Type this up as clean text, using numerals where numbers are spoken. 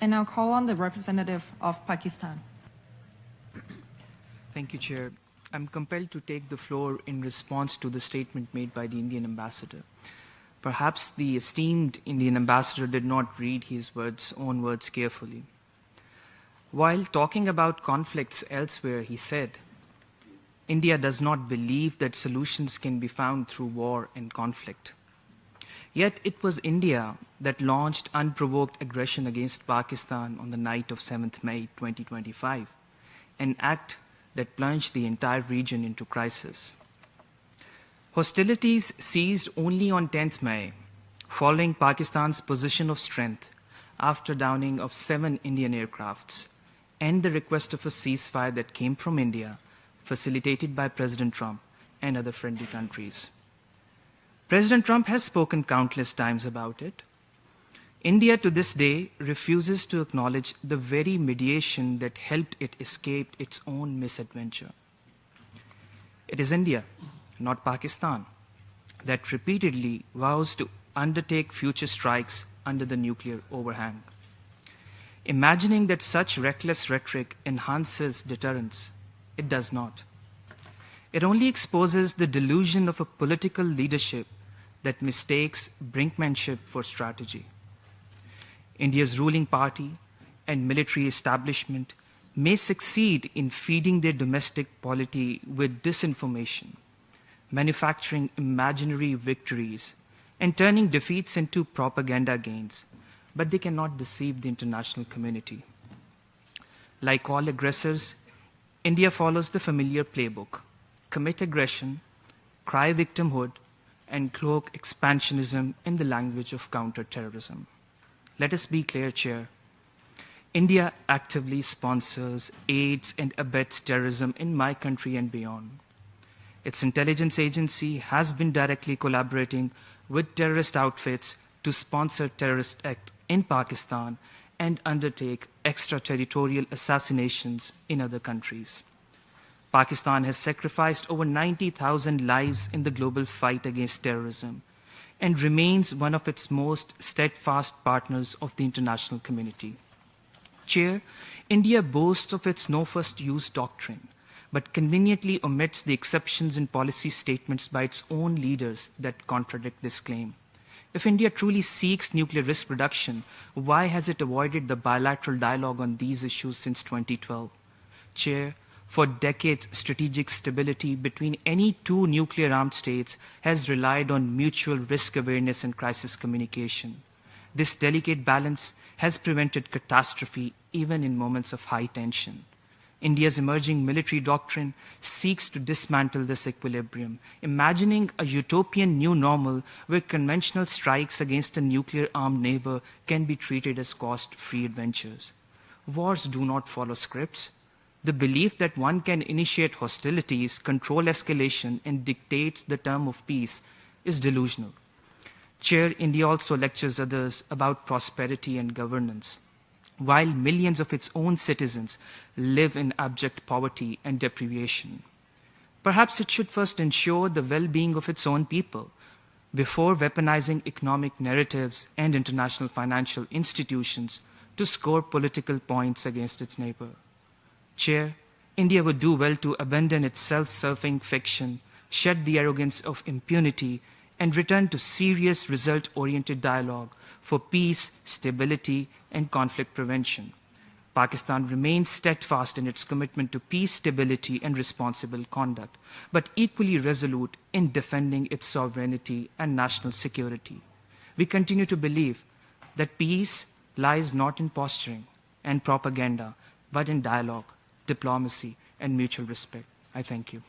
I now call on the representative of Pakistan. Thank you, Chair. I'm compelled to take the floor in response to the statement made by the Indian ambassador. Perhaps the esteemed Indian ambassador did not read his own words carefully. While talking about conflicts elsewhere, he said, India does not believe that solutions can be found through war and conflict. Yet it was India that launched unprovoked aggression against Pakistan on the night of 7th May 2025, an act that plunged the entire region into crisis. Hostilities ceased only on 10th May, following Pakistan's position of strength after downing of 7 Indian aircrafts and the request of a ceasefire that came from India, facilitated by President Trump and other friendly countries. President Trump has spoken countless times about it. India to this day refuses to acknowledge the very mediation that helped it escape its own misadventure. It is India, not Pakistan, that repeatedly vows to undertake future strikes under the nuclear overhang. Imagining that such reckless rhetoric enhances deterrence, it does not. It only exposes the delusion of a political leadership that mistakes brinkmanship for strategy. India's ruling party and military establishment may succeed in feeding their domestic polity with disinformation, manufacturing imaginary victories, and turning defeats into propaganda gains, but they cannot deceive the international community. Like all aggressors, India follows the familiar playbook: commit aggression, cry victimhood, and cloak expansionism in the language of counterterrorism. Let us be clear, Chair. India actively sponsors, aids, and abets terrorism in my country and beyond. Its intelligence agency has been directly collaborating with terrorist outfits to sponsor terrorist acts in Pakistan and undertake extraterritorial assassinations in other countries. Pakistan has sacrificed over 90,000 lives in the global fight against terrorism and remains one of its most steadfast partners of the international community. Chair, India boasts of its no first use doctrine, but conveniently omits the exceptions in policy statements by its own leaders that contradict this claim. If India truly seeks nuclear risk reduction, why has it avoided the bilateral dialogue on these issues since 2012? Chair, for decades, strategic stability between any two nuclear-armed states has relied on mutual risk awareness and crisis communication. This delicate balance has prevented catastrophe even in moments of high tension. India's emerging military doctrine seeks to dismantle this equilibrium, imagining a utopian new normal where conventional strikes against a nuclear-armed neighbor can be treated as cost-free adventures. Wars do not follow scripts. The belief that one can initiate hostilities, control escalation, and dictate the term of peace is delusional. Chair, India also lectures others about prosperity and governance, while millions of its own citizens live in abject poverty and deprivation. Perhaps it should first ensure the well-being of its own people before weaponizing economic narratives and international financial institutions to score political points against its neighbor. Chair, India would do well to abandon its self-serving fiction, shed the arrogance of impunity, and return to serious result-oriented dialogue for peace, stability, and conflict prevention. Pakistan remains steadfast in its commitment to peace, stability, and responsible conduct, but equally resolute in defending its sovereignty and national security. We continue to believe that peace lies not in posturing and propaganda, but in dialogue, diplomacy, and mutual respect. I thank you.